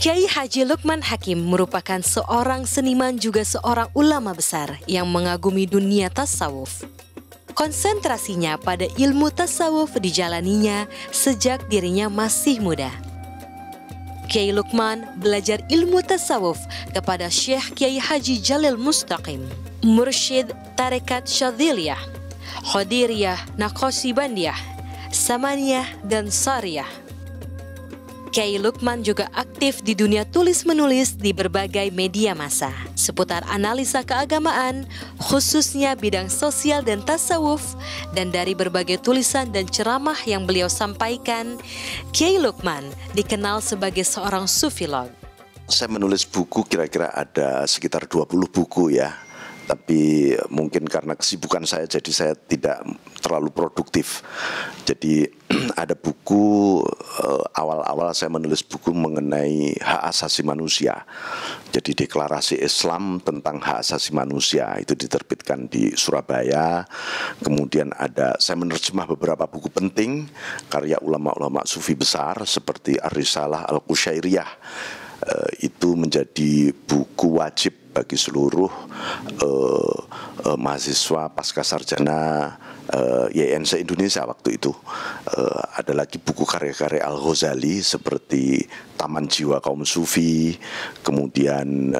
Kiai Haji Lukman Hakim merupakan seorang seniman juga seorang ulama besar yang mengagumi dunia tasawuf. Konsentrasinya pada ilmu tasawuf dijalaninya sejak dirinya masih muda. Kiai Lukman belajar ilmu tasawuf kepada Syekh Kiai Haji Jalil Mustaqim, Mursyid Tarekat Syadziliyah, Qadiriyah, Naqsybandiyah, Samaniyah, dan Sariyah. Kiai Lukman juga aktif di dunia tulis-menulis di berbagai media massa seputar analisa keagamaan, khususnya bidang sosial dan tasawuf, dan dari berbagai tulisan dan ceramah yang beliau sampaikan, Kiai Lukman dikenal sebagai seorang sufilog. Saya menulis buku kira-kira ada sekitar 20 buku ya. Tapi mungkin karena kesibukan saya jadi saya tidak terlalu produktif. Jadi ada buku awal-awal saya menulis buku mengenai hak asasi manusia. Jadi deklarasi Islam tentang hak asasi manusia itu diterbitkan di Surabaya. Kemudian saya menerjemah beberapa buku penting karya ulama-ulama sufi besar seperti Ar-Risalah Al-Qusyairiyah. Itu menjadi buku wajib bagi seluruh mahasiswa pasca sarjana YNC Indonesia waktu itu. Ada lagi buku karya-karya Al-Ghazali seperti Taman Jiwa Kaum Sufi. Kemudian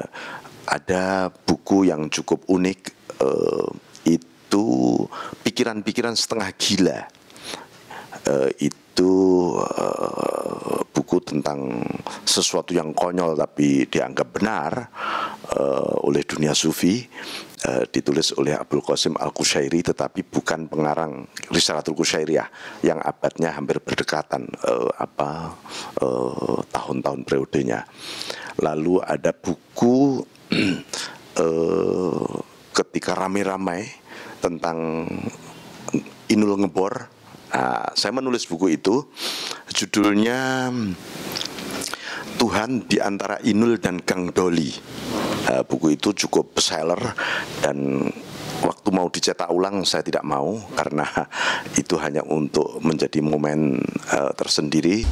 ada buku yang cukup unik, itu Pikiran-pikiran Setengah Gila. Itu buku tentang sesuatu yang konyol tapi dianggap benar oleh dunia sufi, ditulis oleh Abul Qasim Al-Qusyairi, tetapi bukan pengarang Risalatul Qusyairiyah yang abadnya hampir berdekatan tahun-tahun periodenya. Lalu ada buku ketika ramai-ramai tentang Inul Ngebor. Saya menulis buku itu, judulnya Tuhan di Antara Inul dan Gang Doli. Buku itu cukup bestseller dan waktu mau dicetak ulang saya tidak mau karena itu hanya untuk menjadi momen tersendiri.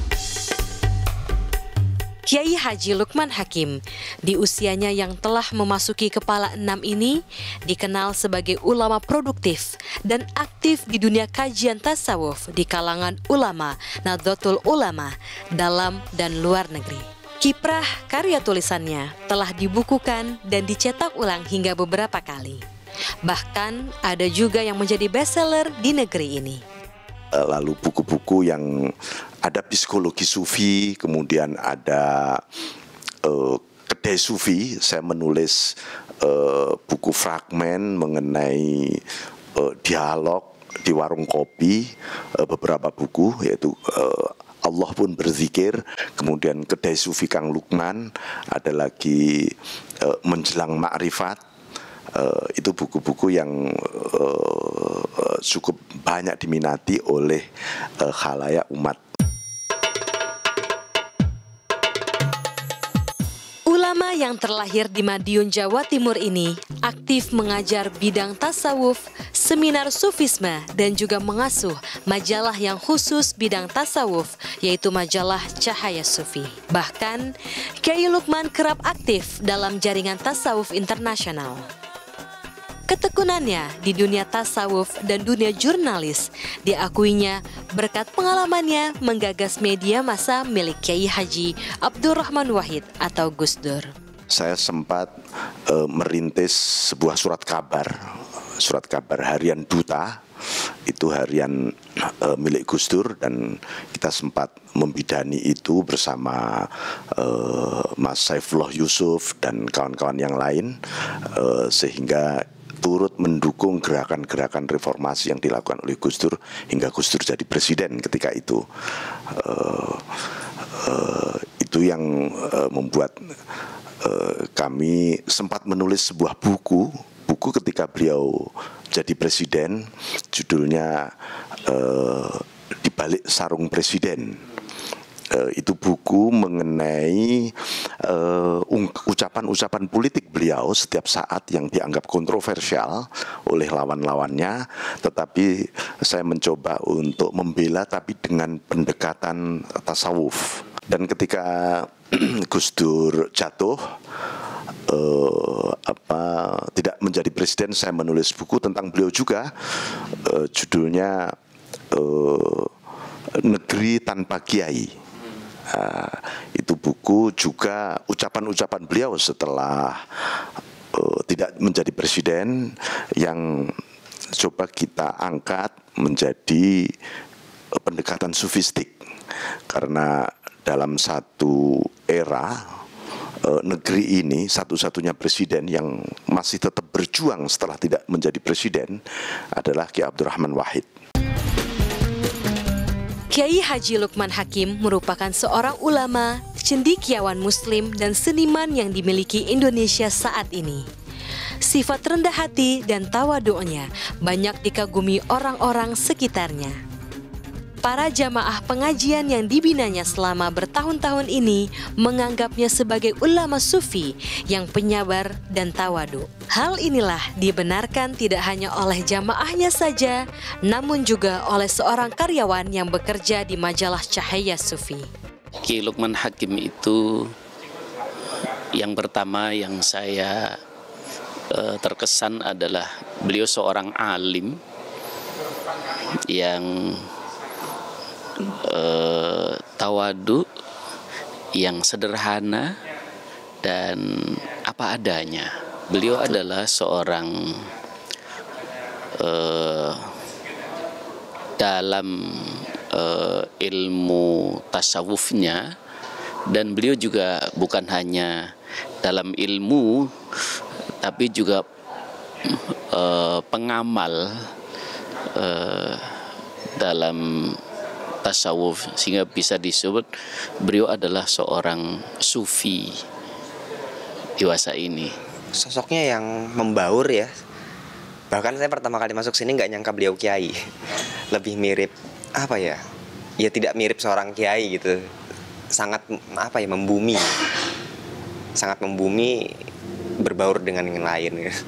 Kiai Haji Lukman Hakim di usianya yang telah memasuki kepala 6 ini dikenal sebagai ulama produktif dan aktif di dunia kajian tasawuf di kalangan ulama Nahdlatul Ulama dalam dan luar negeri. Kiprah karya tulisannya telah dibukukan dan dicetak ulang hingga beberapa kali. Bahkan ada juga yang menjadi bestseller di negeri ini. Lalu buku-buku yang ada psikologi sufi, kemudian ada kedai sufi. Saya menulis buku fragmen mengenai dialog di warung kopi, beberapa buku yaitu Allah Pun Berzikir, kemudian kedai sufi Kang Lukman, ada lagi Menjelang Ma'rifat. Itu buku-buku yang cukup banyak diminati oleh khalayak umat. Ulama yang terlahir di Madiun, Jawa Timur ini aktif mengajar bidang tasawuf, seminar sufisme, dan juga mengasuh majalah yang khusus bidang tasawuf, yaitu majalah Cahaya Sufi. Bahkan, Kiai Lukman kerap aktif dalam jaringan tasawuf internasional. Ketekunannya di dunia tasawuf dan dunia jurnalis diakuinya berkat pengalamannya menggagas media massa milik Kiai Haji Abdurrahman Wahid atau Gus Dur. Saya sempat merintis sebuah surat kabar harian Duta. Itu harian milik Gus Dur dan kita sempat membidani itu bersama Mas Saifullah Yusuf dan kawan-kawan yang lain, sehingga turut mendukung gerakan-gerakan reformasi yang dilakukan oleh Gus Dur hingga Gus Dur jadi presiden ketika itu. Itu yang membuat kami sempat menulis sebuah buku ketika beliau jadi presiden, judulnya Di Balik Sarung Presiden. Itu buku mengenai ucapan-ucapan politik beliau setiap saat yang dianggap kontroversial oleh lawan-lawannya, tetapi saya mencoba untuk membela tapi dengan pendekatan tasawuf. Dan ketika Gus Dur jatuh, tidak menjadi presiden, saya menulis buku tentang beliau juga, judulnya Negeri Tanpa Kiai. Itu buku juga ucapan-ucapan beliau setelah tidak menjadi presiden, yang coba kita angkat menjadi pendekatan sufistik. Karena dalam satu era, negeri ini satu-satunya presiden yang masih tetap berjuang setelah tidak menjadi presiden adalah Kiai Abdurrahman Wahid. Kiai Haji Lukman Hakim merupakan seorang ulama, cendekiawan muslim dan seniman yang dimiliki Indonesia saat ini. Sifat rendah hati dan tawadhu'nya banyak dikagumi orang-orang sekitarnya. Para jamaah pengajian yang dibinanya selama bertahun-tahun ini menganggapnya sebagai ulama sufi yang penyabar dan tawadu. Hal inilah dibenarkan tidak hanya oleh jamaahnya saja, namun juga oleh seorang karyawan yang bekerja di majalah Cahaya Sufi. Kiai Lukman Hakim itu yang pertama yang saya terkesan adalah beliau seorang alim yang tawadu, yang sederhana dan apa adanya. Beliau adalah seorang dalam ilmu tasawufnya, dan beliau juga bukan hanya dalam ilmu tapi juga pengamal dalam tasawuf, sehingga bisa disebut beliau adalah seorang sufi dewasa ini. Sosoknya yang membaur ya. Bahkan saya pertama kali masuk sini nggak nyangka beliau kiai. Lebih mirip apa ya? Ya tidak mirip seorang kiai gitu. Sangat apa ya, membumi. Sangat membumi, berbaur dengan yang lain gitu.